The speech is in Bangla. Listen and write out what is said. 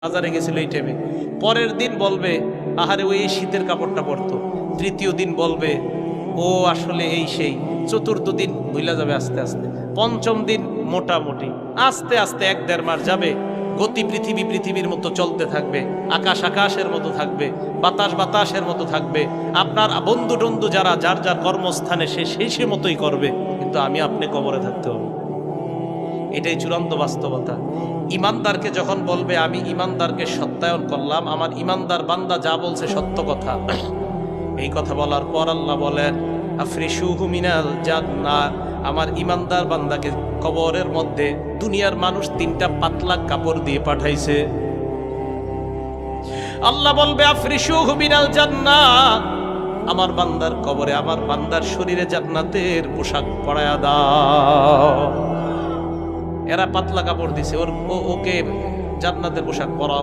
বাজারে গেছিল এই টাইমে, পরের দিন বলবে আহারে ওই শীতের কাপড়টা পরতো, তৃতীয় দিন বলবে ও আসলে এই সেই, চতুর্থ দিন ভুলা যাবে আস্তে আস্তে, পঞ্চম দিন মোটামুটি, আস্তে আস্তে 1-1.5 মাস যাবে। গতি পৃথিবীর মতো চলতে থাকবে, আকাশ আকাশের মতো থাকবে, বাতাস বাতাসের মতো থাকবে। আপনার বন্ধু টন্ধু যারা যার যার কর্মস্থানে সে মতোই করবে, কিন্তু আমি আপনি কবরে থাকতে হবে। এটাই চূড়ান্ত বাস্তবতা। ইমানদারকে যখন বলবে আমি ইমানদারকে সত্যায়ন করলাম, আমার ইমানদার বান্দা যা বলছে সত্য কথা, এই কথা বলার পর আল্লাহ বলেন আফরিশুহু মিনাল জান্নাহ, আমার ইমানদার বান্দাকে কবরের মধ্যে দুনিয়ার মানুষ 3টা পাতলা কাপড় দিয়ে পাঠাইছে। আল্লাহ বলবে আফরিশুহু মিনাল জান্নাহ, আমার বান্দার কবরে আমার বান্দার শরীরে জান্নাতের পোশাক পরায়া দাও। এরা পাতলা কাপড় দিছে, ওকে জান্নাতের পোশাক পরা।